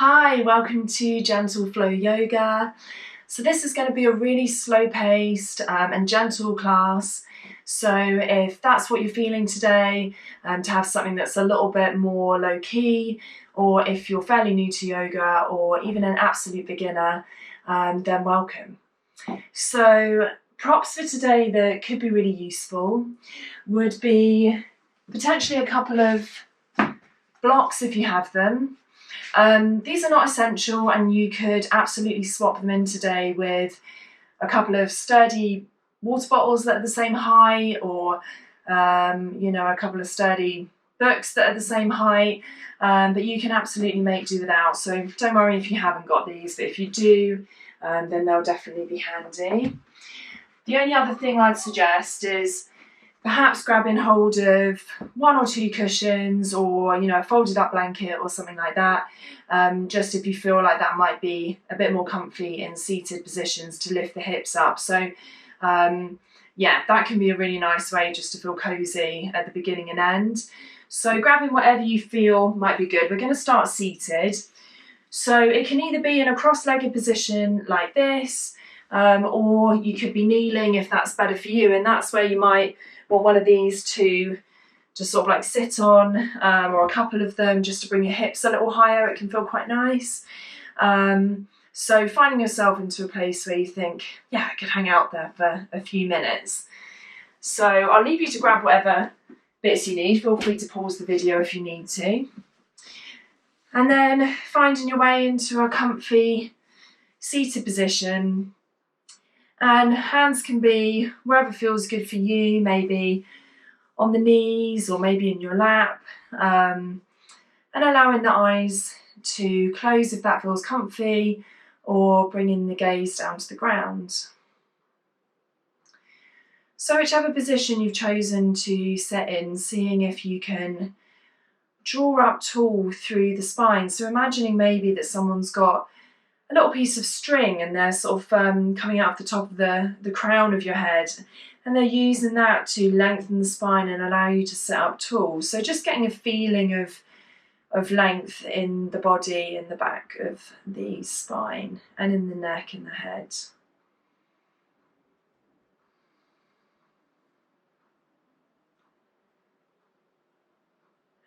Hi, welcome to Gentle Flow Yoga. So this is going to be a really slow-paced and gentle class. So if that's what you're feeling today, to have something that's a little bit more low-key, or if you're fairly new to yoga or even an absolute beginner, then welcome. So props for today that could be really useful would be potentially a couple of blocks if you have them. These are not essential, and you could absolutely swap them in today with a couple of sturdy water bottles that are the same height, or a couple of sturdy books that are the same height, but you can absolutely make do without. So don't worry if you haven't got these, but if you do, then they'll definitely be handy. The only other thing I'd suggest is perhaps grabbing hold of one or two cushions, or a folded up blanket or something like that, just if you feel like that might be a bit more comfy in seated positions to lift the hips up. So that can be a really nice way just to feel cozy at the beginning and end. So grabbing whatever you feel might be good. We're going to start seated, so it can either be in a cross-legged position like this, or you could be kneeling if that's better for you, and that's where you might want one of these to just sort of like sit on, or a couple of them just to bring your hips a little higher. It can feel quite nice. So finding yourself into a place where you think, yeah, I could hang out there for a few minutes. So I'll leave you to grab whatever bits you need. Feel free to pause the video if you need to. And then finding your way into a comfy seated position. And hands can be wherever feels good for you, maybe on the knees or maybe in your lap, and allowing the eyes to close if that feels comfy, or bringing the gaze down to the ground. So whichever position you've chosen to set in, seeing if you can draw up tall through the spine. So imagining maybe that someone's got a little piece of string and they're sort of coming out of the top of the crown of your head, and they're using that to lengthen the spine and allow you to sit up tall. So just getting a feeling of length in the body, in the back of the spine, and in the neck and the head.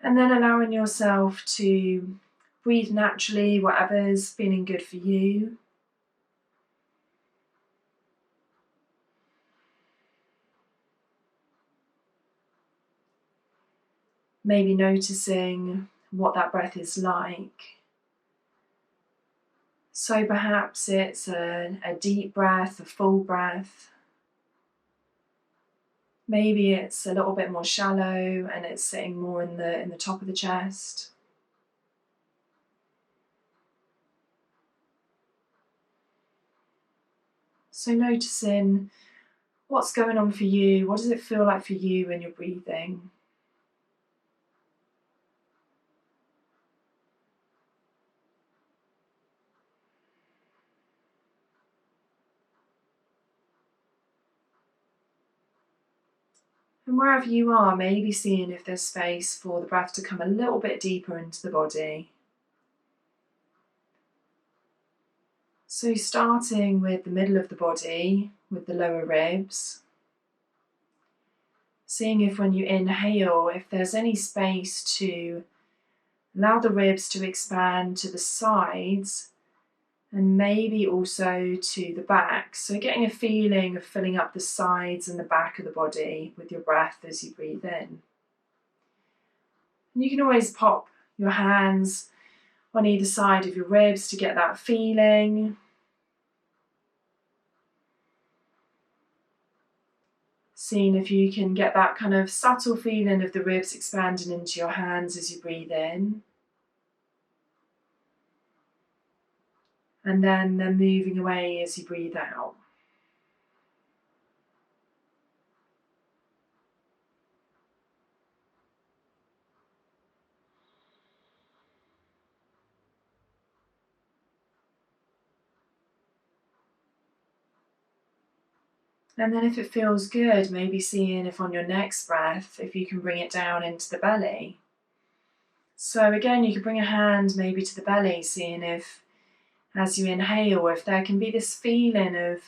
And then allowing yourself to breathe naturally, whatever's feeling good for you. Maybe noticing what that breath is like. So perhaps it's a deep breath, a full breath. Maybe it's a little bit more shallow and it's sitting more in the top of the chest. So noticing what's going on for you. What does it feel like for you when you're breathing? And wherever you are, maybe seeing if there's space for the breath to come a little bit deeper into the body. So starting with the middle of the body, with the lower ribs. Seeing if when you inhale, if there's any space to allow the ribs to expand to the sides, and maybe also to the back. So getting a feeling of filling up the sides and the back of the body with your breath as you breathe in. And you can always pop your hands on either side of your ribs to get that feeling. Seeing if you can get that kind of subtle feeling of the ribs expanding into your hands as you breathe in. And then they're moving away as you breathe out. And then if it feels good, maybe seeing if on your next breath, if you can bring it down into the belly. So again, you could bring a hand maybe to the belly, seeing if, as you inhale, if there can be this feeling of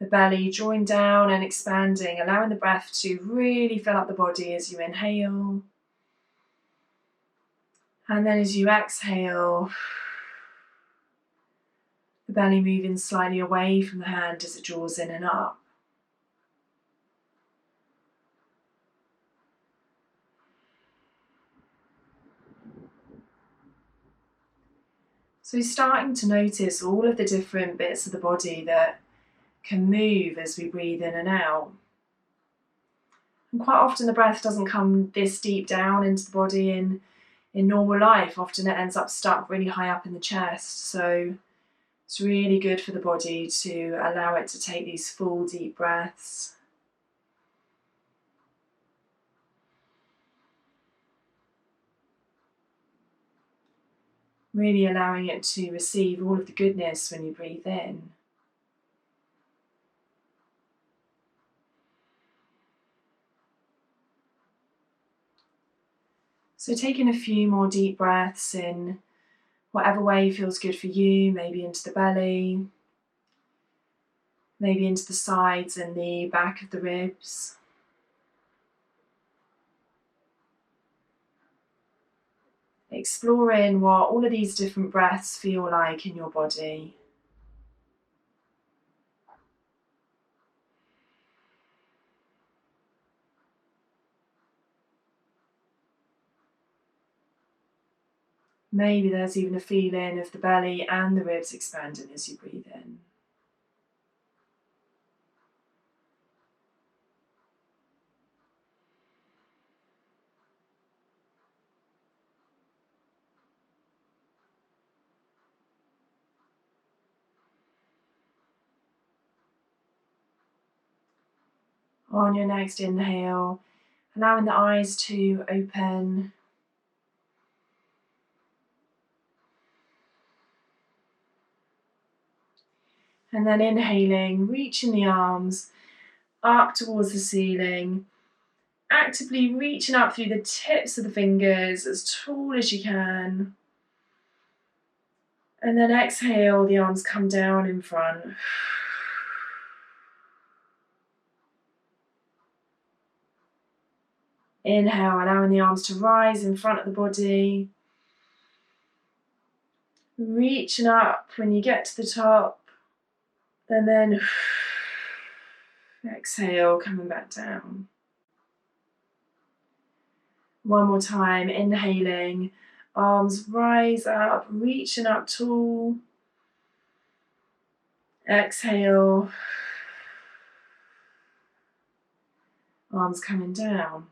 the belly drawing down and expanding, allowing the breath to really fill up the body as you inhale. And then as you exhale, the belly moving slightly away from the hand as it draws in and up. So starting to notice all of the different bits of the body that can move as we breathe in and out. And quite often the breath doesn't come this deep down into the body in normal life. Often it ends up stuck really high up in the chest. So it's really good for the body to allow it to take these full deep breaths. Really allowing it to receive all of the goodness when you breathe in. So taking a few more deep breaths in whatever way feels good for you, maybe into the belly, maybe into the sides and the back of the ribs. Exploring what all of these different breaths feel like in your body. Maybe there's even a feeling of the belly and the ribs expanding as you breathe in. On your next inhale, allowing the eyes to open. And then inhaling, reaching the arms up towards the ceiling, actively reaching up through the tips of the fingers as tall as you can. And then exhale, the arms come down in front. Inhale, allowing the arms to rise in front of the body. Reaching up when you get to the top. And then exhale, coming back down. One more time, inhaling, arms rise up, reaching up tall. Exhale, arms coming down.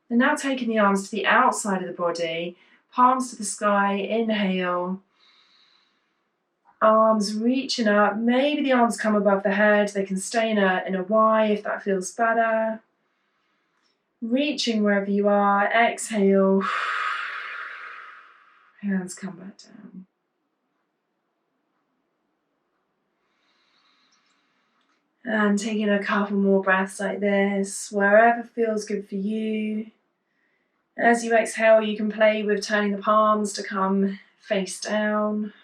And now taking the arms to the outside of the body, palms to the sky, inhale. Arms reaching up, maybe the arms come above the head, they can stay in a Y if that feels better. Reaching wherever you are, exhale, hands come back down. And taking a couple more breaths like this, wherever feels good for you. As you exhale, you can play with turning the palms to come face down.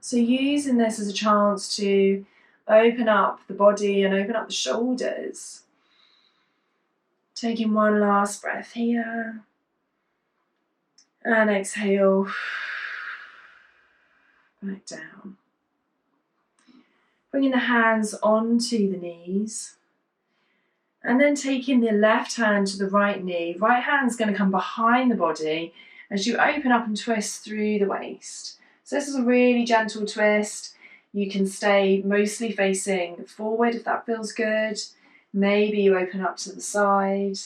So using this as a chance to open up the body and open up the shoulders. Taking one last breath here. And exhale, back down. Bringing the hands onto the knees. And then taking the left hand to the right knee. Right hand's going to come behind the body as you open up and twist through the waist. So this is a really gentle twist. You can stay mostly facing forward if that feels good. Maybe you open up to the side.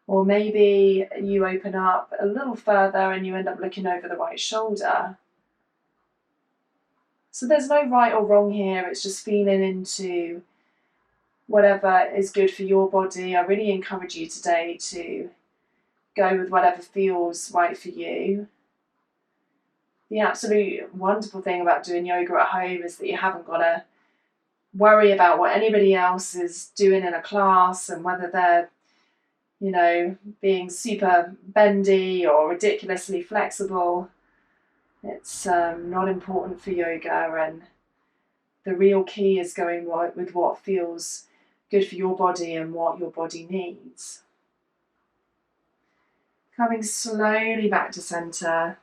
Or maybe you open up a little further and you end up looking over the right shoulder. So there's no right or wrong here, it's just feeling into whatever is good for your body. I really encourage you today to go with whatever feels right for you. the absolute wonderful thing about doing yoga at home is that you haven't got to worry about what anybody else is doing in a class and whether they're, you know, being super bendy or ridiculously flexible. It's not important for yoga, and the real key is going with what feels good for your body and what your body needs. Coming slowly back to centre,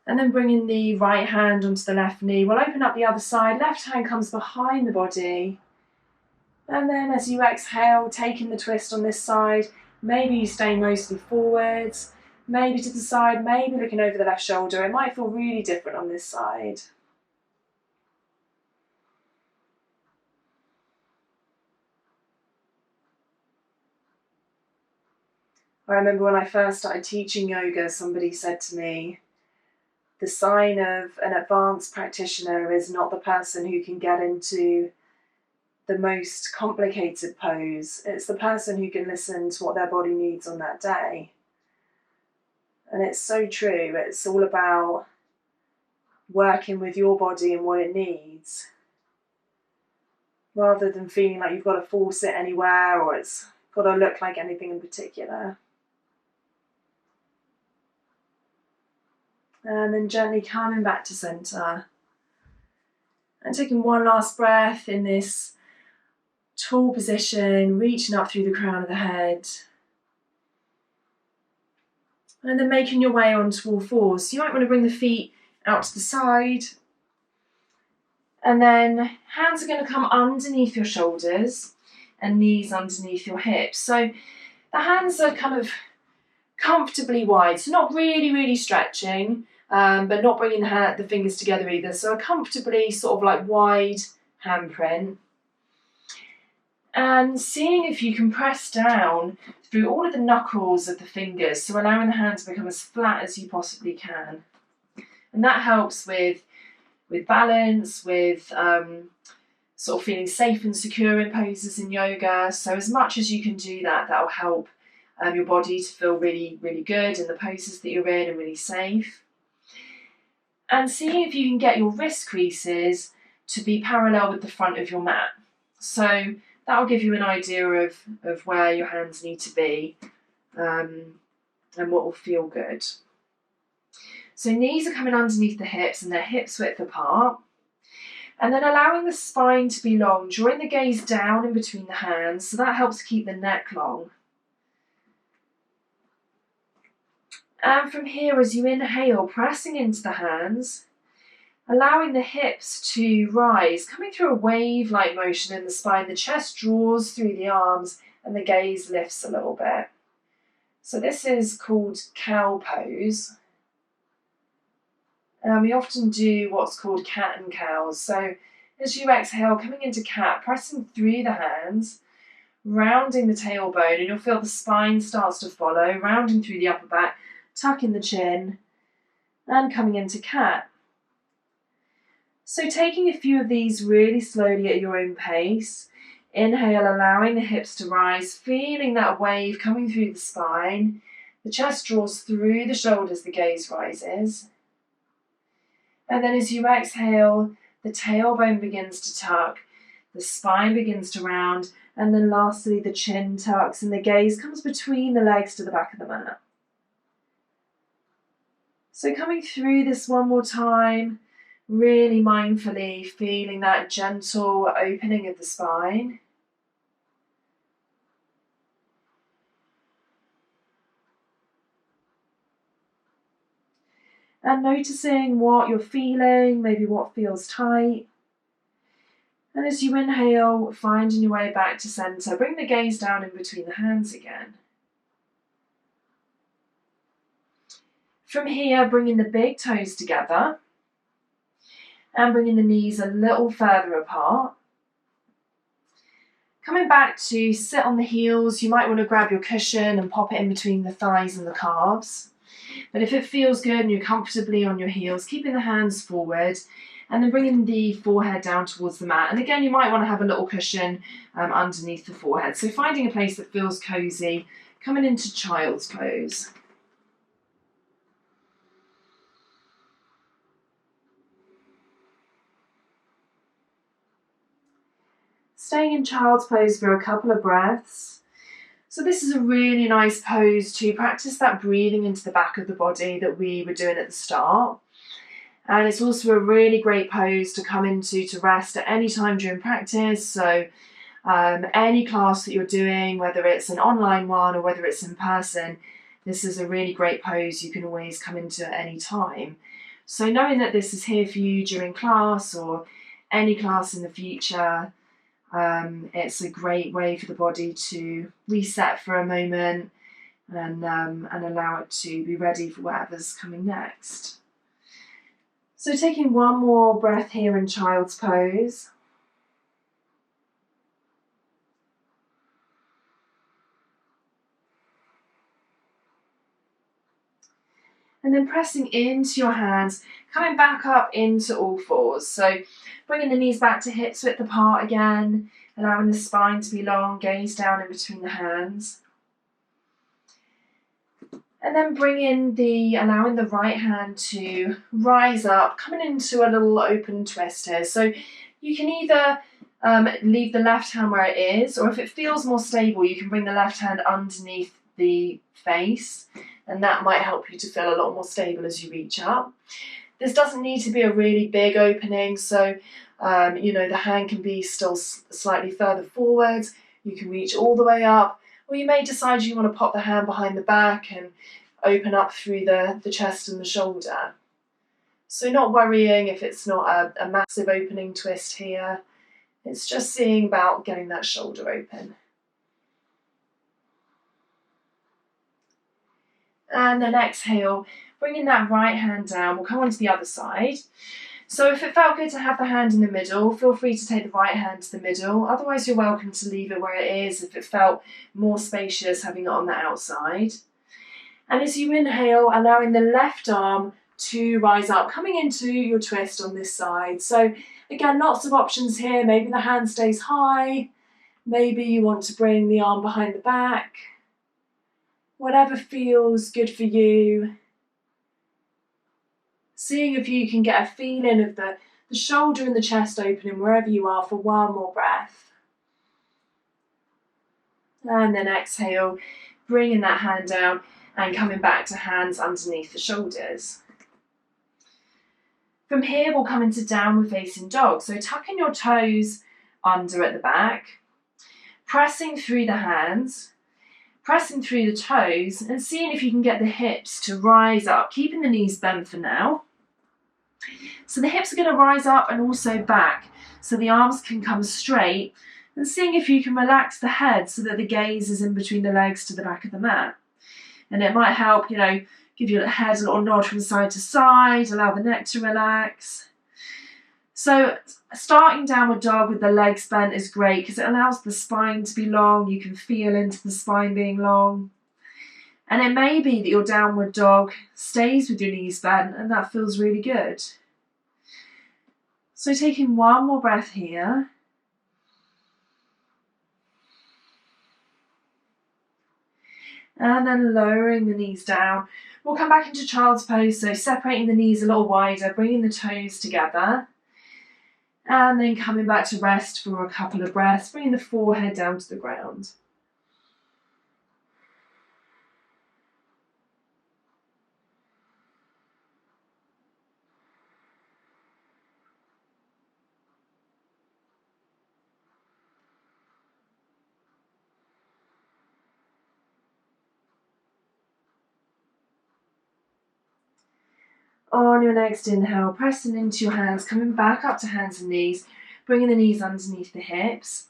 and then bringing the right hand onto the left knee. We'll open up the other side. Left hand comes behind the body. And then as you exhale, taking the twist on this side, maybe you stay mostly forwards, maybe to the side, maybe looking over the left shoulder. It might feel really different on this side. I remember when I first started teaching yoga, somebody said to me, the sign of an advanced practitioner is not the person who can get into the most complicated pose. It's the person who can listen to what their body needs on that day. And it's so true. It's all about working with your body and what it needs, rather than feeling like you've got to force it anywhere or it's got to look like anything in particular. And then gently coming back to centre and taking one last breath in this tall position, reaching up through the crown of the head. And then making your way onto all fours. So you might want to bring the feet out to the side. And then hands are going to come underneath your shoulders and knees underneath your hips. So the hands are kind of comfortably wide, so not really stretching, but not bringing the fingers together either. So a comfortably sort of like wide handprint. And seeing if you can press down through all of the knuckles of the fingers, so allowing the hand to become as flat as you possibly can. And that helps with balance, with sort of feeling safe and secure in poses in yoga. So as much as you can do that, that'll help your body to feel really good in the poses that you're in and really safe. And seeing if you can get your wrist creases to be parallel with the front of your mat. So that'll give you an idea of where your hands need to be and what will feel good. So knees are coming underneath the hips and they're hips width apart. And then allowing the spine to be long, drawing the gaze down in between the hands, so that helps keep the neck long. And from here, as you inhale, pressing into the hands, allowing the hips to rise, coming through a wave-like motion in the spine. The chest draws through the arms and the gaze lifts a little bit. So this is called cow pose. We often do what's called cat and cows. So as you exhale, coming into cat, pressing through the hands, rounding the tailbone, and you'll feel the spine starts to follow, rounding through the upper back, tucking the chin, and coming into cat. So taking a few of these really slowly at your own pace. Inhale, allowing the hips to rise, feeling that wave coming through the spine. The chest draws through the shoulders, the gaze rises. And then as you exhale, the tailbone begins to tuck, the spine begins to round, and then lastly the chin tucks and the gaze comes between the legs to the back of the mat. So coming through this one more time, really mindfully feeling that gentle opening of the spine. And noticing what you're feeling, maybe what feels tight. And as you inhale, finding your way back to centre, bring the gaze down in between the hands again. From here, bringing the big toes together and bringing the knees a little further apart. Coming back to sit on the heels, you might want to grab your cushion and pop it in between the thighs and the calves. But if it feels good and you're comfortably on your heels, keeping the hands forward and then bringing the forehead down towards the mat. And again, you might want to have a little cushion underneath the forehead. So finding a place that feels cozy, coming into child's pose. staying in child's pose for a couple of breaths. So this is a really nice pose to practice that breathing into the back of the body that we were doing at the start. And it's also a really great pose to come into to rest at any time during practice. So any class that you're doing, whether it's an online one or whether it's in person, this is a really great pose you can always come into at any time. So knowing that this is here for you during class or any class in the future, it's a great way for the body to reset for a moment and allow it to be ready for whatever's coming next. So taking one more breath here in child's pose. And then pressing into your hands, coming back up into all fours. So bringing the knees back to hips width apart again, allowing the spine to be long, gaze down in between the hands. And then allowing the right hand to rise up, coming into a little open twist here. So you can either leave the left hand where it is, or if it feels more stable, you can bring the left hand underneath the face, and that might help you to feel a lot more stable as you reach up. This doesn't need to be a really big opening, so the hand can be still slightly further forward. You can reach all the way up, or you may decide you want to pop the hand behind the back and open up through the chest and the shoulder. So not worrying if it's not a massive opening twist here. It's just seeing about getting that shoulder open. And then exhale, bringing that right hand down. We'll come on to the other side. So if it felt good to have the hand in the middle, feel free to take the right hand to the middle. Otherwise, you're welcome to leave it where it is if it felt more spacious having it on the outside. And as you inhale, allowing the left arm to rise up, coming into your twist on this side. So again, lots of options here. Maybe the hand stays high. Maybe you want to bring the arm behind the back. Whatever feels good for you. Seeing if you can get a feeling of the shoulder and the chest opening wherever you are for one more breath. And then exhale, bringing that hand down and coming back to hands underneath the shoulders. From here, we'll come into downward facing dog. So tucking your toes under at the back, pressing through the hands, pressing through the toes and seeing if you can get the hips to rise up, keeping the knees bent for now. So the hips are going to rise up and also back, so the arms can come straight, and seeing if you can relax the head so that the gaze is in between the legs to the back of the mat. And it might help, give your head a little nod from side to side, allow the neck to relax. So starting downward dog with the legs bent is great because it allows the spine to be long. You can feel into the spine being long. And it may be that your downward dog stays with your knees bent and that feels really good. So taking one more breath here. And then lowering the knees down. We'll come back into child's pose, so separating the knees a little wider, bringing the toes together. And then coming back to rest for a couple of breaths, bringing the forehead down to the ground. On your next inhale, pressing into your hands, coming back up to hands and knees, bringing the knees underneath the hips,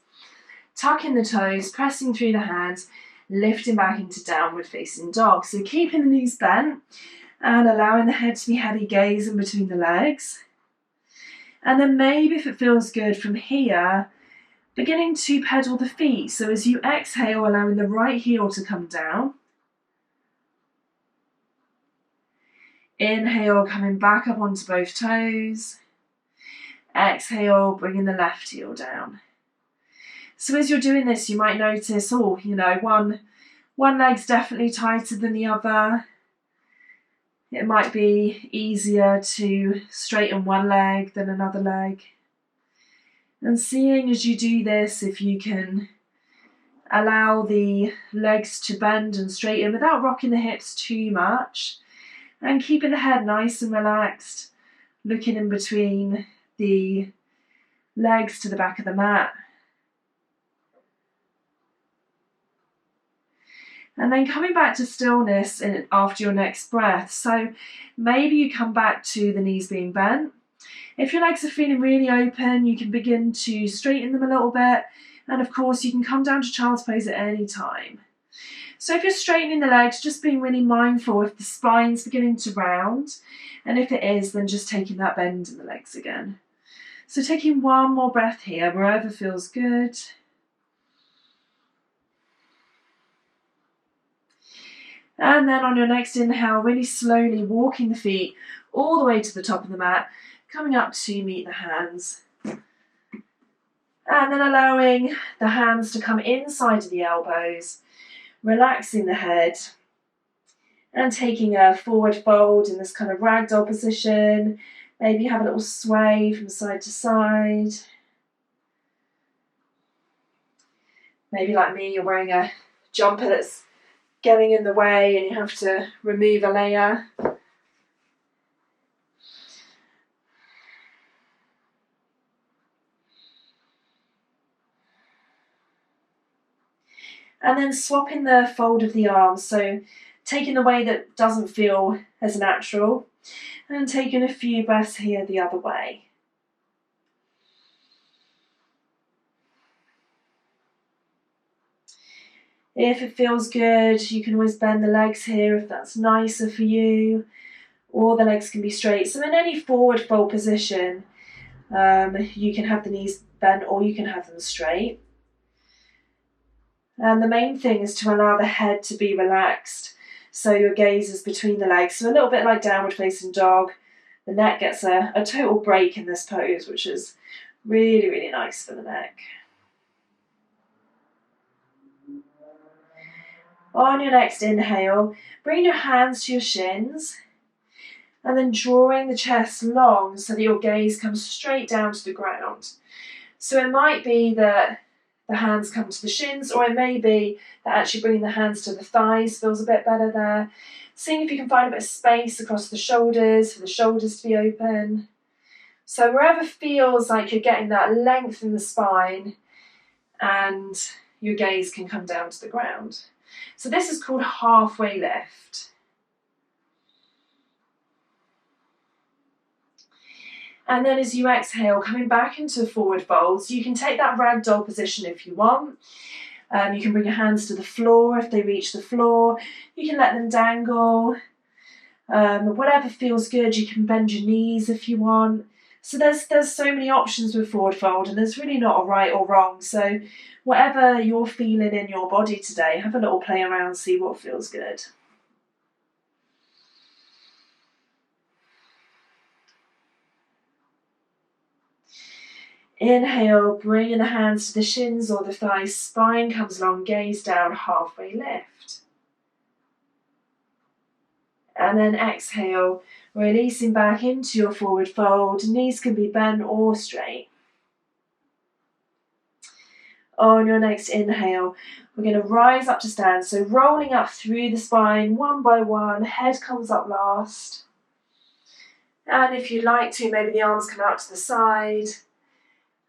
tucking the toes, pressing through the hands, lifting back into downward facing dog. So keeping the knees bent and allowing the head to be heavy, gaze in between the legs. And then maybe if it feels good from here, beginning to pedal the feet. So as you exhale, allowing the right heel to come down. Inhale, coming back up onto both toes. Exhale, bringing the left heel down. So as you're doing this, you might notice, one leg's definitely tighter than the other. It might be easier to straighten one leg than another leg. And seeing as you do this, if you can allow the legs to bend and straighten without rocking the hips too much, and keeping the head nice and relaxed, looking in between the legs to the back of the mat. And then coming back to stillness after your next breath. So maybe you come back to the knees being bent. If your legs are feeling really open, you can begin to straighten them a little bit. And of course, you can come down to child's pose at any time. So if you're straightening the legs, just being really mindful if the spine's beginning to round. And if it is, then just taking that bend in the legs again. So taking one more breath here, wherever feels good. And then on your next inhale, really slowly walking the feet all the way to the top of the mat, coming up to meet the hands. And then allowing the hands to come inside of the elbows, relaxing the head, and taking a forward fold in this kind of ragdoll position. Maybe have a little sway from side to side. Maybe like me, you're wearing a jumper that's getting in the way and you have to remove a layer. And then swapping the fold of the arms, so taking the way that doesn't feel as natural and taking a few breaths here the other way. If it feels good, you can always bend the legs here if that's nicer for you, or the legs can be straight. So in any forward fold position, you can have the knees bent or you can have them straight. And the main thing is to allow the head to be relaxed, so your gaze is between the legs. So a little bit like downward facing dog, the neck gets a total break in this pose, which is really, really nice for the neck. On your next inhale, bring your hands to your shins and then drawing the chest long so that your gaze comes straight down to the ground. So it might be that the hands come to the shins, or it may be that actually bringing the hands to the thighs feels a bit better there. Seeing if you can find a bit of space across the shoulders, for the shoulders to be open. So wherever feels like you're getting that length in the spine and your gaze can come down to the ground. So this is called halfway lift. And then as you exhale, coming back into forward fold, so you can take that ragdoll position if you want. You can bring your hands to the floor if they reach the floor. You can let them dangle. Whatever feels good, you can bend your knees if you want. So there's so many options with forward fold, and there's really not a right or wrong. So whatever you're feeling in your body today, have a little play around, see what feels good. Inhale, bringing the hands to the shins or the thighs, spine comes long, gaze down, halfway lift. And then exhale, releasing back into your forward fold. Knees can be bent or straight. On your next inhale, we're going to rise up to stand. So rolling up through the spine, one by one, head comes up last. And if you like to, maybe the arms come out to the side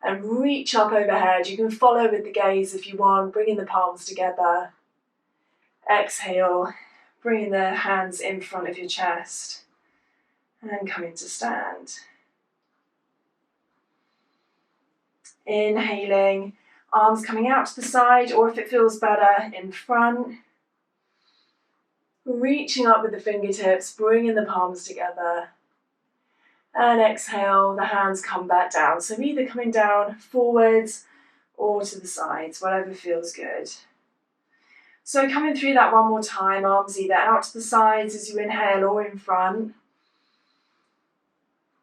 and reach up overhead. You can follow with the gaze if you want, bringing the palms together. Exhale, bringing the hands in front of your chest and coming to stand. Inhaling, arms coming out to the side, or if it feels better, in front. Reaching up with the fingertips, bringing the palms together. And exhale, the hands come back down. So either coming down forwards or to the sides, whatever feels good. So coming through that one more time, arms either out to the sides as you inhale or in front.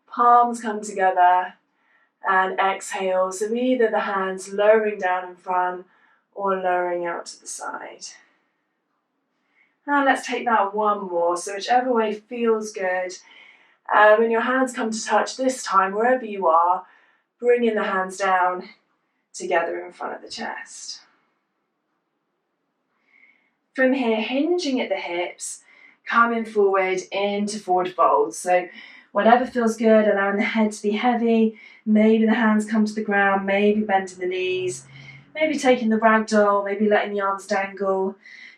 Palms come together and exhale. So either the hands lowering down in front or lowering out to the side. And let's take that one more. So whichever way feels good. When your hands come to touch this time, wherever you are, bringing the hands down together in front of the chest. From here, hinging at the hips, coming forward into forward fold. So whatever feels good, allowing the head to be heavy, maybe the hands come to the ground, maybe bending the knees, maybe taking the ragdoll, maybe letting the arms dangle.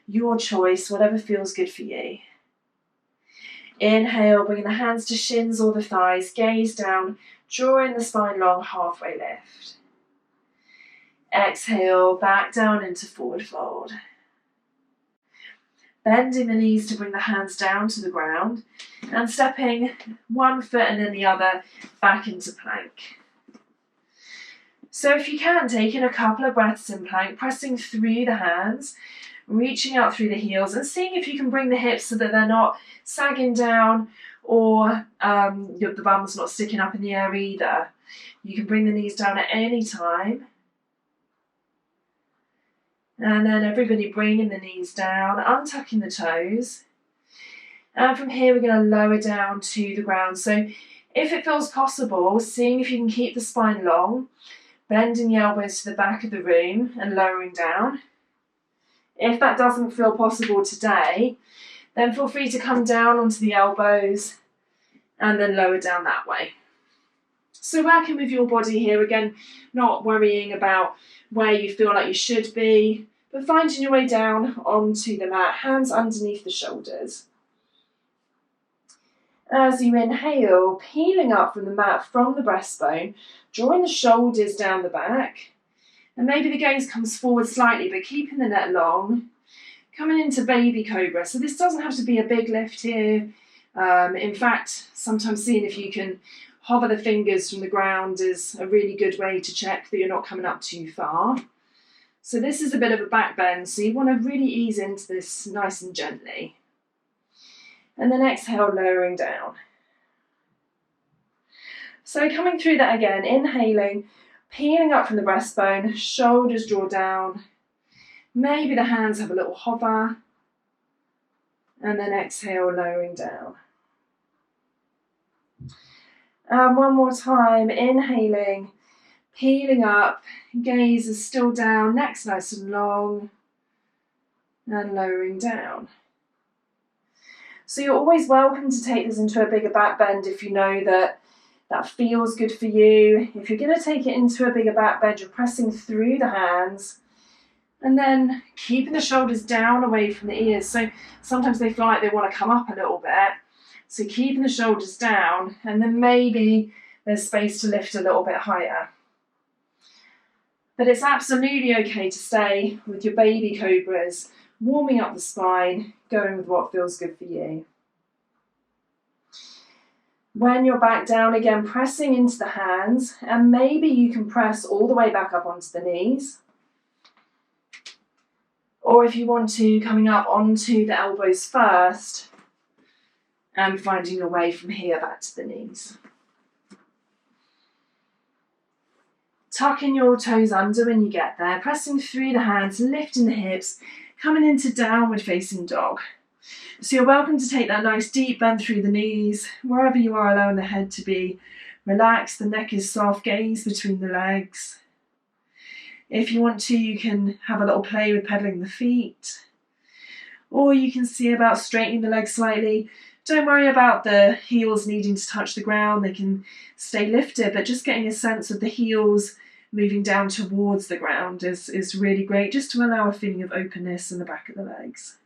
Your choice, whatever feels good for you. Inhale, bringing the hands to shins or the thighs, gaze down, drawing the spine long, halfway lift. Exhale, back down into forward fold. Bending the knees to bring the hands down to the ground and stepping one foot and then the other back into plank. So if you can, take in a couple of breaths in plank, pressing through the hands, reaching out through the heels and seeing if you can bring the hips so that they're not sagging down or the bum's not sticking up in the air either. You can bring the knees down at any time. And then everybody bringing the knees down, untucking the toes. And from here, we're going to lower down to the ground. So if it feels possible, seeing if you can keep the spine long, bending the elbows to the back of the room and lowering down. If that doesn't feel possible today, then feel free to come down onto the elbows and then lower down that way. So working with your body here, again, not worrying about where you feel like you should be, but finding your way down onto the mat, hands underneath the shoulders. As you inhale, peeling up from the mat, from the breastbone, drawing the shoulders down the back, and maybe the gaze comes forward slightly, but keeping the neck long, coming into baby cobra. So this doesn't have to be a big lift here. In fact, sometimes seeing if you can hover the fingers from the ground is a really good way to check that you're not coming up too far. So this is a bit of a back bend, so you want to really ease into this nice and gently. And then exhale, lowering down. So coming through that again, inhaling, peeling up from the breastbone, shoulders draw down. Maybe the hands have a little hover. And then exhale, lowering down. And one more time, inhaling, peeling up, gaze is still down, neck's nice and long, and lowering down. So you're always welcome to take this into a bigger back bend if you know that that feels good for you. If you're going to take it into a bigger back bend, you're pressing through the hands and then keeping the shoulders down away from the ears. So sometimes they feel like they want to come up a little bit. So keeping the shoulders down, and then maybe there's space to lift a little bit higher. But it's absolutely okay to stay with your baby cobras, warming up the spine, going with what feels good for you. When you're back down again, pressing into the hands, and maybe you can press all the way back up onto the knees. Or if you want to, coming up onto the elbows first, and finding your way from here back to the knees. Tucking your toes under when you get there, pressing through the hands, lifting the hips, coming into downward facing dog. So you're welcome to take that nice deep bend through the knees, wherever you are, allowing the head to be relaxed, the neck is soft, gaze between the legs. If you want to, you can have a little play with pedaling the feet, or you can see about straightening the legs slightly. Don't worry about the heels needing to touch the ground, they can stay lifted, but just getting a sense of the heels moving down towards the ground is really great, just to allow a feeling of openness in the back of the legs.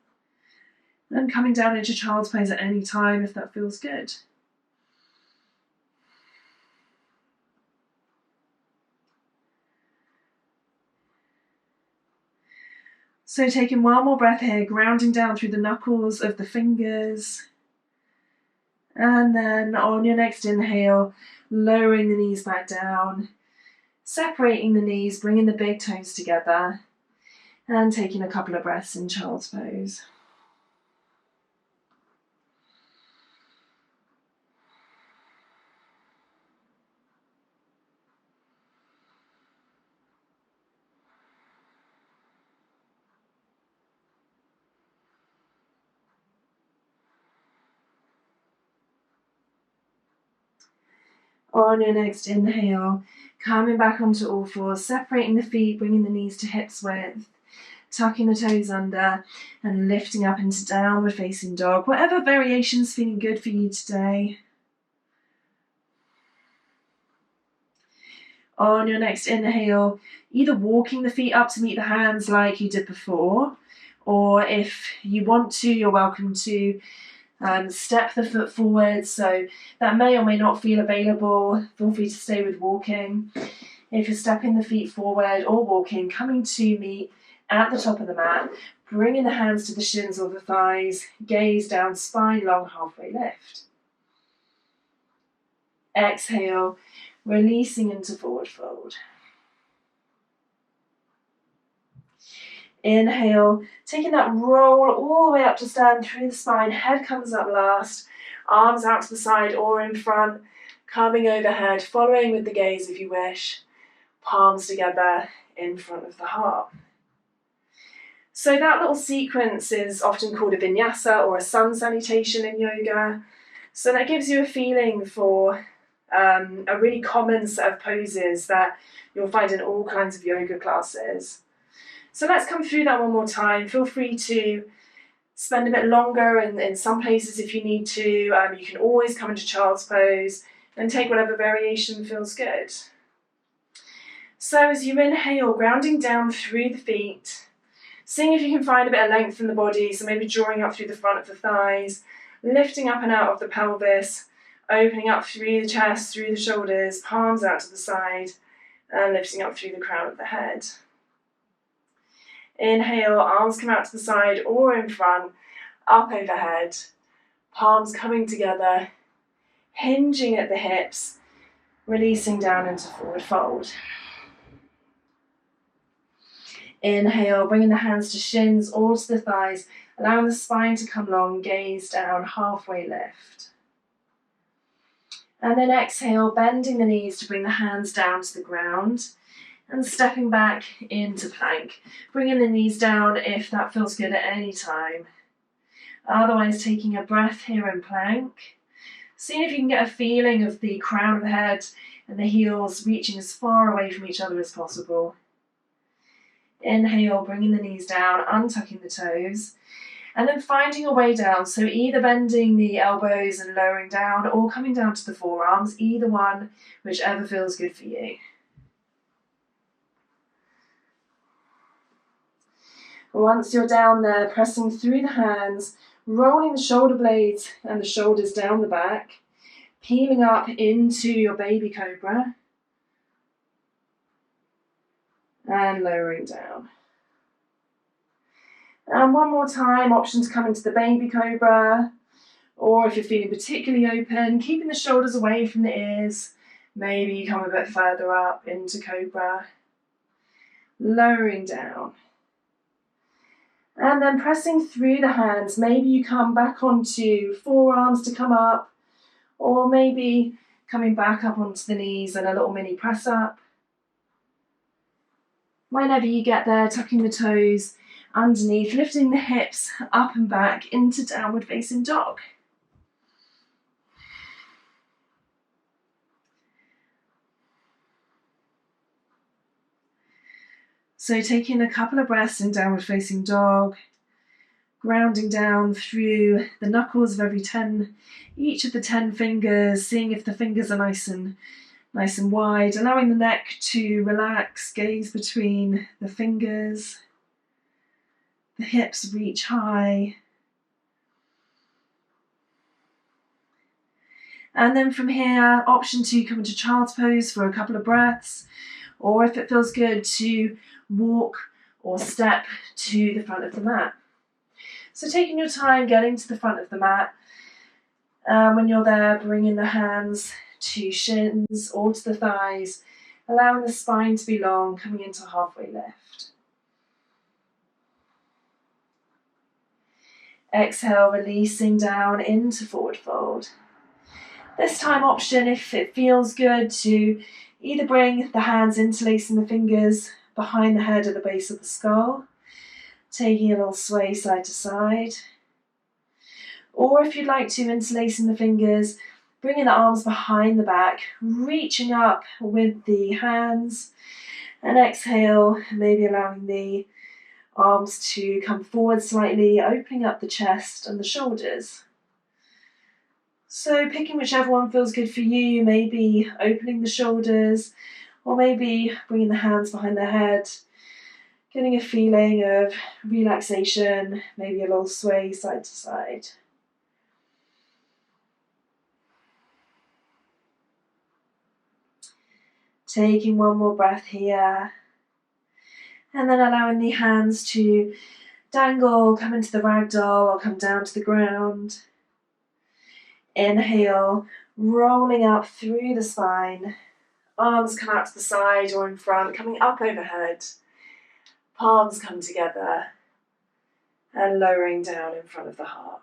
And coming down into child's pose at any time if that feels good. So taking one more breath here, grounding down through the knuckles of the fingers. And then on your next inhale, lowering the knees back down, separating the knees, bringing the big toes together, and taking a couple of breaths in child's pose. On your next inhale, coming back onto all fours, separating the feet, bringing the knees to hips width, tucking the toes under and lifting up into downward facing dog. Whatever variation's feeling good for you today. On your next inhale, either walking the feet up to meet the hands like you did before, or if you want to, you're welcome to step the foot forward. So that may or may not feel available. Feel free to stay with walking. If you're stepping the feet forward or walking, coming to meet at the top of the mat, bringing the hands to the shins or the thighs, gaze down, spine long, halfway lift. Exhale, releasing into forward fold. Inhale, taking that roll all the way up to stand through the spine, head comes up last, arms out to the side or in front, coming overhead, following with the gaze if you wish, palms together in front of the heart. So that little sequence is often called a vinyasa or a sun salutation in yoga. So that gives you a feeling for a really common set of poses that you'll find in all kinds of yoga classes. So let's come through that one more time. Feel free to spend a bit longer in some places if you need to. You can always come into child's pose and take whatever variation feels good. So as you inhale, grounding down through the feet, seeing if you can find a bit of length in the body, so maybe drawing up through the front of the thighs, lifting up and out of the pelvis, opening up through the chest, through the shoulders, palms out to the side, and lifting up through the crown of the head. Inhale, arms come out to the side or in front, up overhead, palms coming together, hinging at the hips, releasing down into forward fold. Inhale, bringing the hands to shins or to the thighs, allowing the spine to come long, gaze down, halfway lift. And then exhale, bending the knees to bring the hands down to the ground and stepping back into plank. Bringing the knees down if that feels good at any time. Otherwise, taking a breath here in plank. Seeing if you can get a feeling of the crown of the head and the heels reaching as far away from each other as possible. Inhale, bringing the knees down, untucking the toes, and then finding your way down. So either bending the elbows and lowering down or coming down to the forearms, either one, whichever feels good for you. Once you're down there, pressing through the hands, rolling the shoulder blades and the shoulders down the back, peeling up into your baby cobra, and lowering down. And one more time, option to come into the baby cobra, or if you're feeling particularly open, keeping the shoulders away from the ears, maybe you come a bit further up into cobra, lowering down. And then pressing through the hands, maybe you come back onto forearms to come up, or maybe coming back up onto the knees and a little mini press up. Whenever you get there, tucking the toes underneath, lifting the hips up and back into downward facing dog. So taking a couple of breaths in downward facing dog, grounding down through the knuckles of each of the 10 fingers, seeing if the fingers are nice and wide, allowing the neck to relax, gaze between the fingers, the hips reach high. And then from here, option to come into child's pose for a couple of breaths, or if it feels good, to walk or step to the front of the mat. So taking your time getting to the front of the mat. When you're there, bringing the hands to shins or to the thighs, allowing the spine to be long, coming into halfway lift. Exhale, releasing down into forward fold. This time option, if it feels good, to either bring the hands interlacing the fingers behind the head at the base of the skull, taking a little sway side to side. Or if you'd like to, interlacing the fingers, bringing the arms behind the back, reaching up with the hands, and exhale, maybe allowing the arms to come forward slightly, opening up the chest and the shoulders. So picking whichever one feels good for you, maybe opening the shoulders, or maybe bringing the hands behind the head, getting a feeling of relaxation, maybe a little sway side to side. Taking one more breath here, and then allowing the hands to dangle, come into the ragdoll or come down to the ground. Inhale, rolling up through the spine. Arms come out to the side or in front, coming up overhead. Palms come together and lowering down in front of the heart.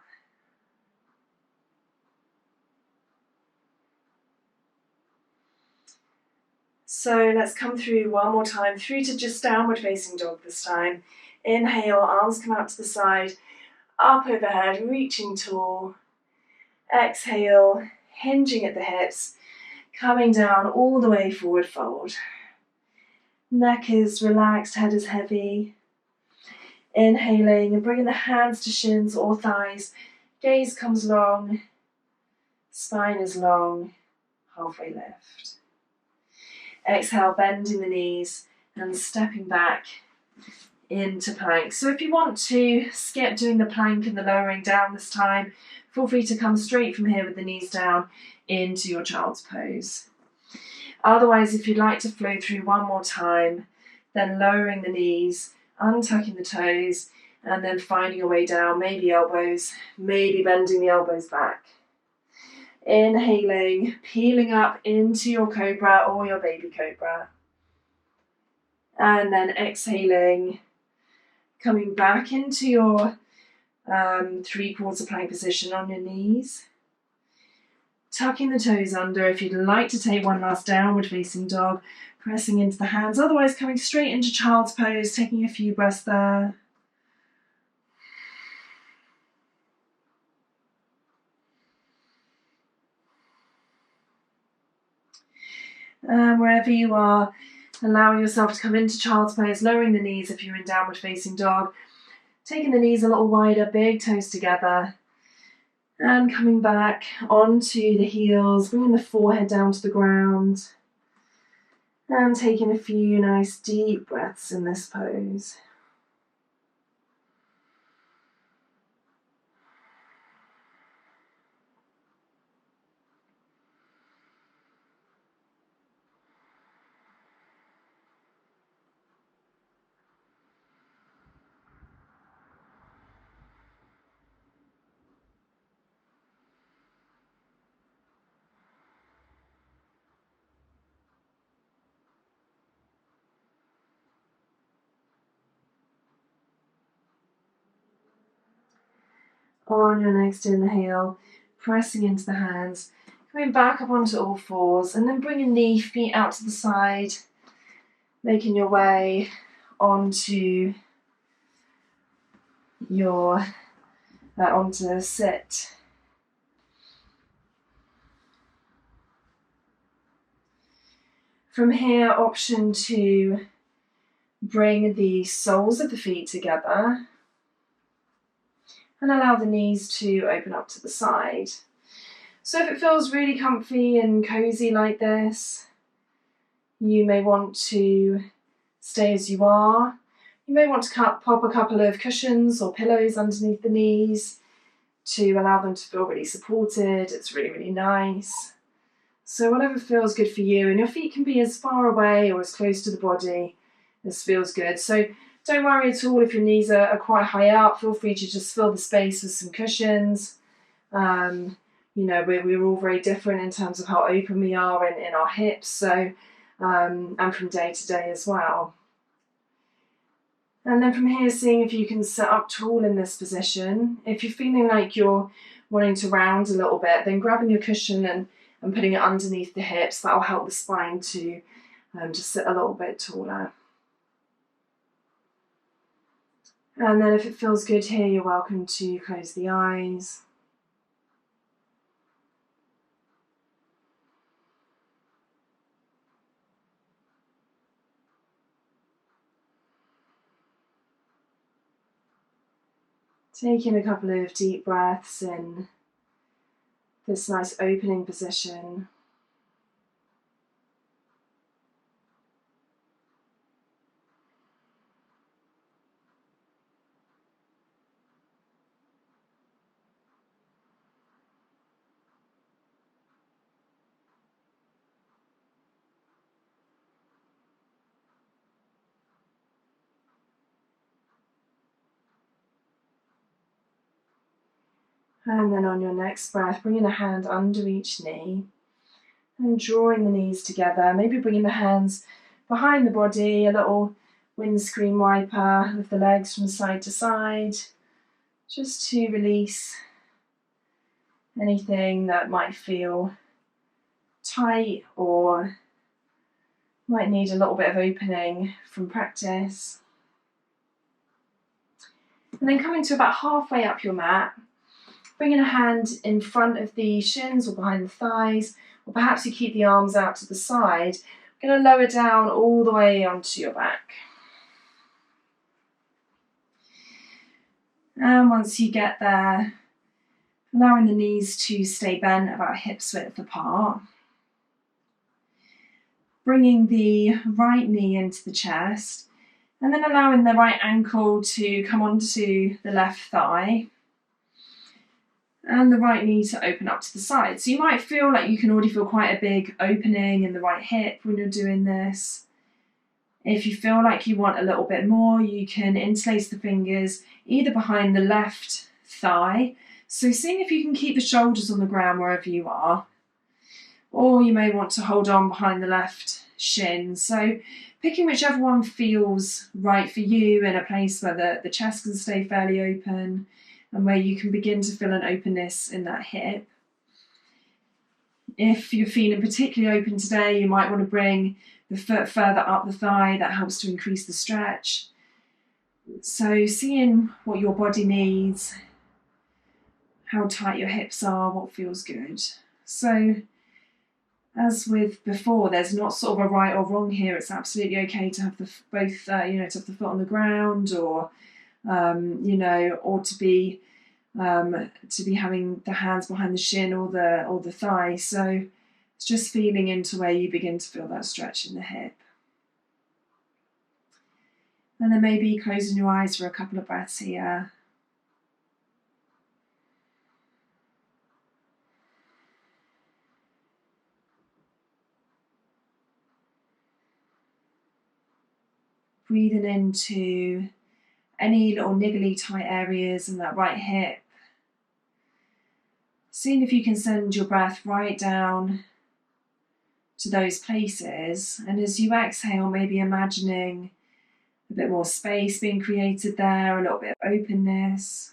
So let's come through one more time, through to just downward facing dog this time. Inhale, arms come out to the side, up overhead, reaching tall. Exhale, hinging at the hips, coming down all the way forward fold. Neck is relaxed, head is heavy. Inhaling and bringing the hands to shins or thighs. Gaze comes long, spine is long, halfway lift. Exhale, bending the knees and stepping back into plank. So if you want to skip doing the plank and the lowering down this time, feel free to come straight from here with the knees down into your child's pose. Otherwise, if you'd like to flow through one more time, then lowering the knees, untucking the toes, and then finding a way down, maybe elbows, maybe bending the elbows back. Inhaling, peeling up into your cobra or your baby cobra. And then exhaling, coming back into your three-quarter plank position on your knees. Tucking the toes under. If you'd like to take one last downward facing dog, pressing into the hands. Otherwise, coming straight into child's pose, taking a few breaths there. Wherever you are, allowing yourself to come into child's pose, lowering the knees if you're in downward facing dog, taking the knees a little wider, big toes together, and coming back onto the heels, bringing the forehead down to the ground, and taking a few nice deep breaths in this pose. On your next inhale, pressing into the hands, coming back up onto all fours, and then bringing the feet out to the side, making your way onto your onto sit. From here, option to bring the soles of the feet together and allow the knees to open up to the side. So if it feels really comfy and cozy like this, you may want to stay as you are. You may want to pop a couple of cushions or pillows underneath the knees to allow them to feel really supported. It's really, really nice. So whatever feels good for you, and your feet can be as far away or as close to the body as feels good. So don't worry at all if your knees are quite high up. Feel free to just fill the space with some cushions. We're all very different in terms of how open we are in our hips, so and from day to day as well. And then from here, seeing if you can sit up tall in this position. If you're feeling like you're wanting to round a little bit, then grabbing your cushion and putting it underneath the hips, that will help the spine to just sit a little bit taller. And then if it feels good here, you're welcome to close the eyes. Taking a couple of deep breaths in this nice opening position. And then on your next breath, bringing a hand under each knee and drawing the knees together, maybe bringing the hands behind the body, a little windscreen wiper with the legs from side to side, just to release anything that might feel tight or might need a little bit of opening from practice. And then coming to about halfway up your mat, bringing a hand in front of the shins or behind the thighs, or perhaps you keep the arms out to the side. We're going to lower down all the way onto your back. And once you get there, allowing the knees to stay bent about hips width apart. Bringing the right knee into the chest, and then allowing the right ankle to come onto the left thigh. And the right knee to open up to the side. So you might feel like you can already feel quite a big opening in the right hip when you're doing this. If you feel like you want a little bit more, you can interlace the fingers either behind the left thigh. So seeing if you can keep the shoulders on the ground wherever you are. Or you may want to hold on behind the left shin. So picking whichever one feels right for you in a place where the chest can stay fairly open, and where you can begin to feel an openness in that hip. If you're feeling particularly open today, you might want to bring the foot further up the thigh. That helps to increase the stretch. So seeing what your body needs, how tight your hips are, what feels good. So as with before, there's not sort of a right or wrong here. It's absolutely okay to have to have the foot on the ground, or or to be having the hands behind the shin or the thigh. So it's just feeling into where you begin to feel that stretch in the hip. And then maybe closing your eyes for a couple of breaths here. Breathing into any little niggly tight areas in that right hip. Seeing if you can send your breath right down to those places. And as you exhale, maybe imagining a bit more space being created there, a little bit of openness.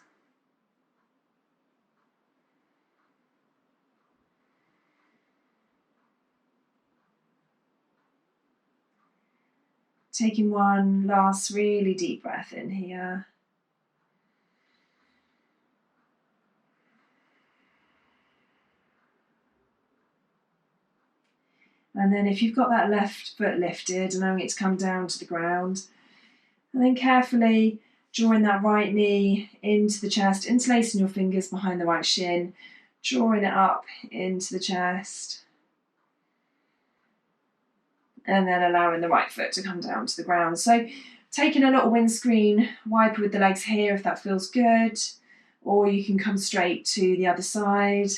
Taking one last really deep breath in here. And then if you've got that left foot lifted, allowing it to come down to the ground. And then carefully drawing that right knee into the chest, interlacing your fingers behind the right shin, drawing it up into the chest. And then allowing the right foot to come down to the ground. So taking a little windscreen wiper with the legs here if that feels good, or you can come straight to the other side.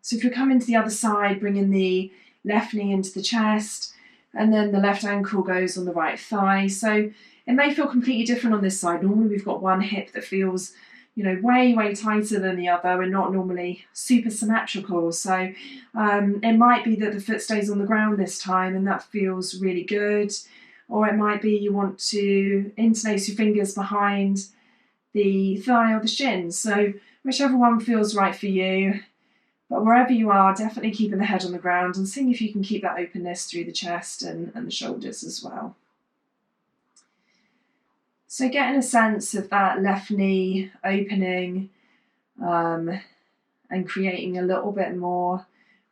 So if you're coming to the other side, bringing the left knee into the chest, and then the left ankle goes on the right thigh. So it may feel completely different on this side. Normally we've got one hip that feels way, way tighter than the other. We're not normally super symmetrical. So it might be that the foot stays on the ground this time and that feels really good. Or it might be you want to interlace your fingers behind the thigh or the shin. So whichever one feels right for you. But wherever you are, definitely keeping the head on the ground and seeing if you can keep that openness through the chest and the shoulders as well. So getting a sense of that left knee opening and creating a little bit more of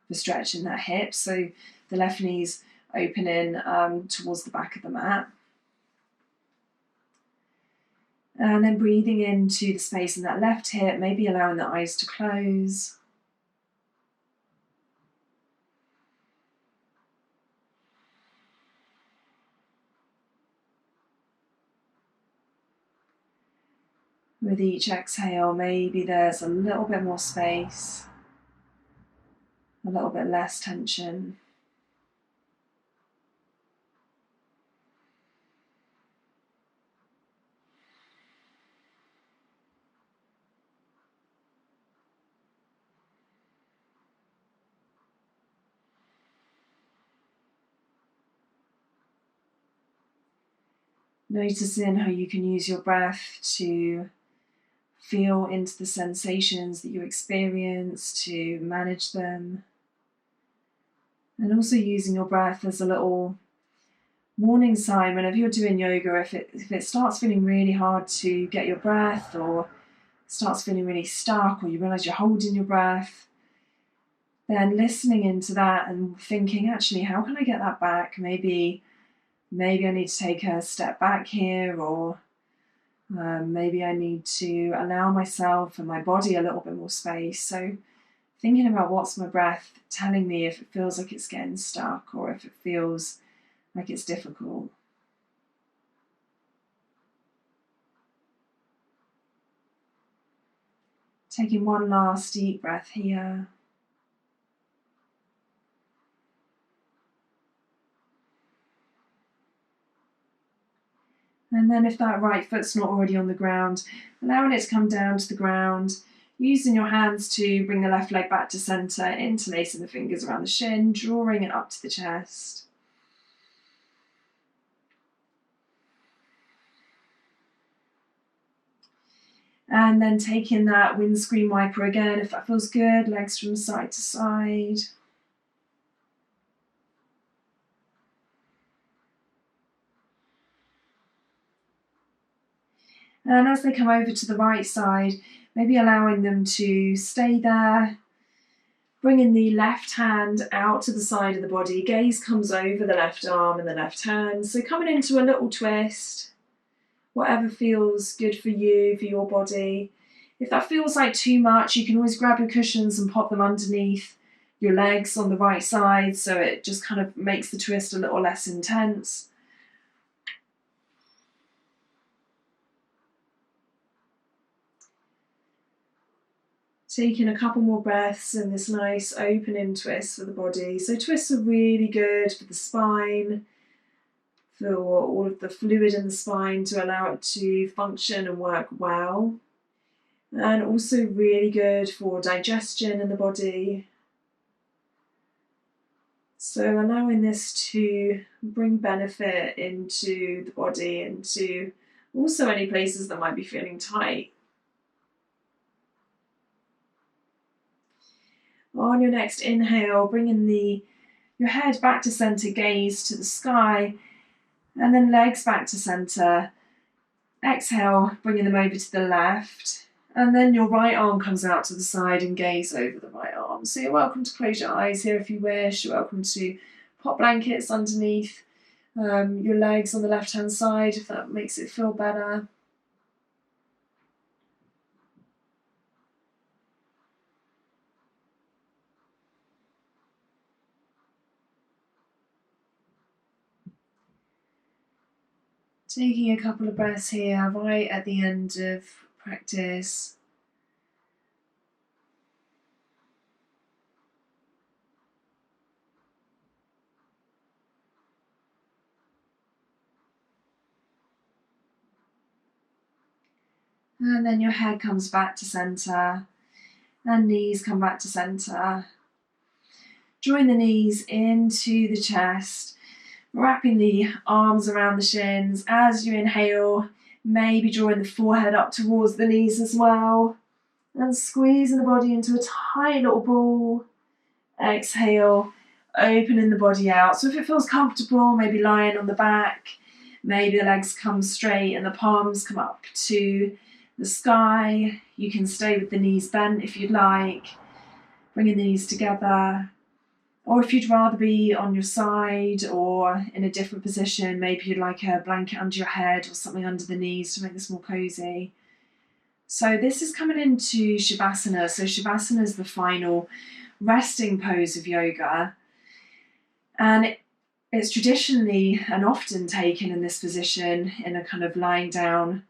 a stretch in that hip. So the left knee's opening towards the back of the mat. And then breathing into the space in that left hip, maybe allowing the eyes to close. With each exhale, maybe there's a little bit more space, a little bit less tension. Noticing how you can use your breath to feel into the sensations that you experience, to manage them. And also using your breath as a little warning sign whenever you're doing yoga, if it starts feeling really hard to get your breath, or starts feeling really stuck, or you realise you're holding your breath, then listening into that and thinking, actually, how can I get that back? Maybe I need to take a step back here, or maybe I need to allow myself and my body a little bit more space. So thinking about what's my breath telling me, if it feels like it's getting stuck or if it feels like it's difficult. Taking one last deep breath here. And then if that right foot's not already on the ground, allowing it to come down to the ground, using your hands to bring the left leg back to centre, interlacing the fingers around the shin, drawing it up to the chest. And then taking that windscreen wiper again, if that feels good, legs from side to side. And as they come over to the right side, maybe allowing them to stay there. Bringing the left hand out to the side of the body, gaze comes over the left arm and the left hand. So coming into a little twist, whatever feels good for you, for your body. If that feels like too much, you can always grab your cushions and pop them underneath your legs on the right side, so it just kind of makes the twist a little less intense. Taking a couple more breaths in this nice opening twist for the body. So twists are really good for the spine, for all of the fluid in the spine to allow it to function and work well. And also really good for digestion in the body. So allowing this to bring benefit into the body and to also any places that might be feeling tight. On your next inhale, bringing your head back to centre, gaze to the sky, and then legs back to centre. Exhale, bringing them over to the left, and then your right arm comes out to the side and gaze over the right arm. So you're welcome to close your eyes here if you wish. You're welcome to pop blankets underneath your legs on the left-hand side if that makes it feel better. Taking a couple of breaths here right at the end of practice. And then your head comes back to centre and knees come back to centre. Drawing the knees into the chest, wrapping the arms around the shins. As you inhale, maybe drawing the forehead up towards the knees as well. And squeezing the body into a tight little ball. Exhale, opening the body out. So if it feels comfortable, maybe lying on the back, maybe the legs come straight and the palms come up to the sky. You can stay with the knees bent if you'd like. Bringing the knees together. Or if you'd rather be on your side or in a different position, maybe you'd like a blanket under your head or something under the knees to make this more cozy. So this is coming into Shavasana. So Shavasana is the final resting pose of yoga. And it's traditionally and often taken in this position in a kind of lying down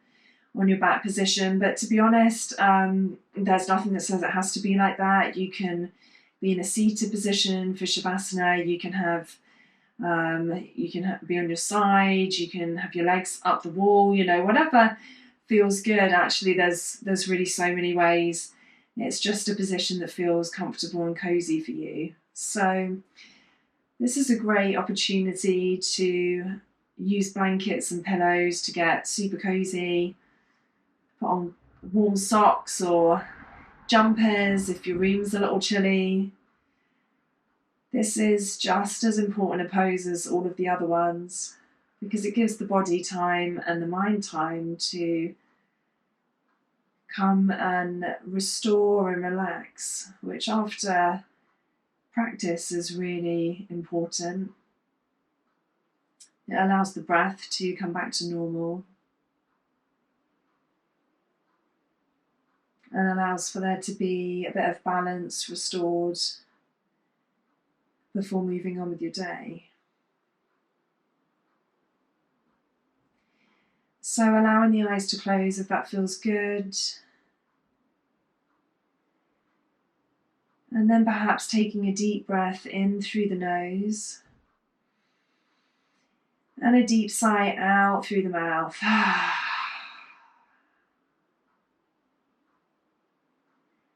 on your back position. But to be honest, there's nothing that says it has to be like that. You can be in a seated position for Shavasana. You can be on your side. You can have your legs up the wall. Whatever feels good. Actually, there's really so many ways. It's just a position that feels comfortable and cozy for you. So this is a great opportunity to use blankets and pillows to get super cozy. Put on warm socks or jumpers if your room's a little chilly. This is just as important a pose as all of the other ones because it gives the body time and the mind time to come and restore and relax, which after practice is really important. It allows the breath to come back to normal and allows for there to be a bit of balance restored before moving on with your day. So allowing the eyes to close if that feels good. And then perhaps taking a deep breath in through the nose and a deep sigh out through the mouth.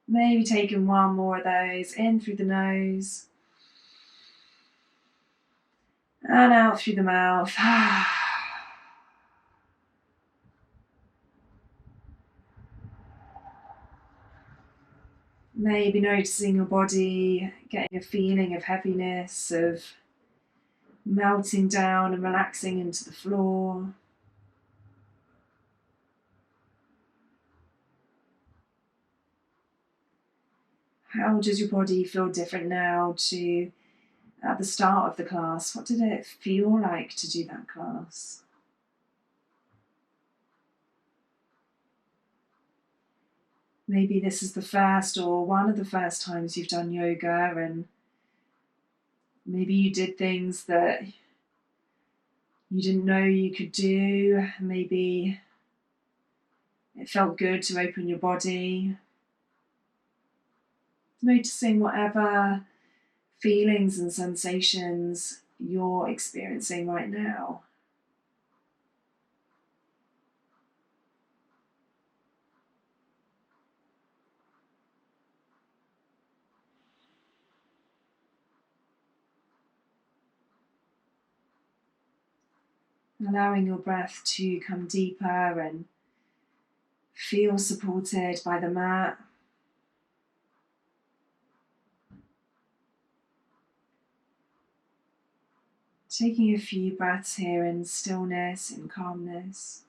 Maybe taking one more of those in through the nose and out through the mouth. Maybe noticing your body getting a feeling of heaviness, of melting down and relaxing into the floor. How does your body feel different now to at the start of the class? What did it feel like to do that class? Maybe this is the first or one of the first times you've done yoga, and maybe you did things that you didn't know you could do. Maybe it felt good to open your body. Noticing whatever feelings and sensations you're experiencing right now. Allowing your breath to come deeper and feel supported by the mat. Taking a few breaths here in stillness and calmness.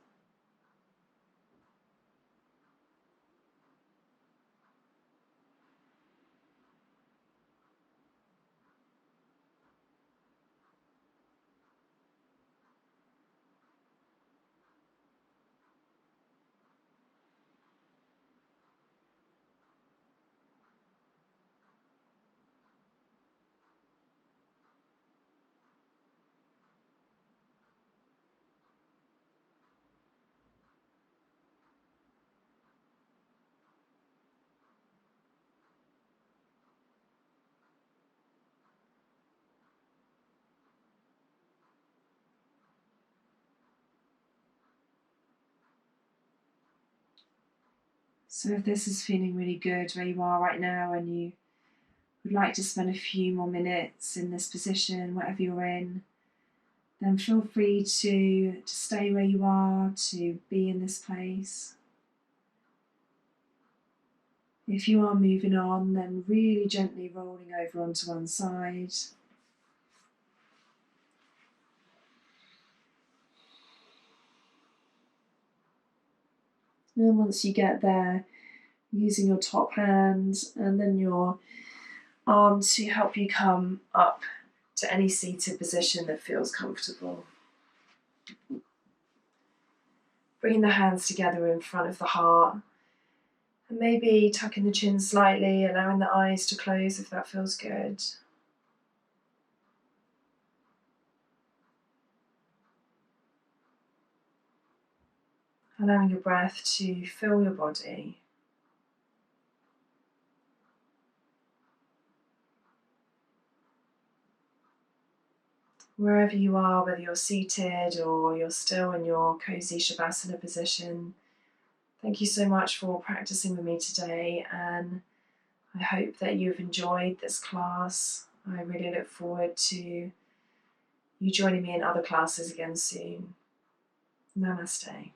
So if this is feeling really good where you are right now and you would like to spend a few more minutes in this position, whatever you're in, then feel free to stay where you are, to be in this place. If you are moving on, then really gently rolling over onto one side. And once you get there, using your top hand and then your arm to help you come up to any seated position that feels comfortable. Bringing the hands together in front of the heart, and maybe tucking the chin slightly, allowing the eyes to close if that feels good. Allowing your breath to fill your body. Wherever you are, whether you're seated or you're still in your cozy Shavasana position, thank you so much for practicing with me today, and I hope that you've enjoyed this class. I really look forward to you joining me in other classes again soon. Namaste.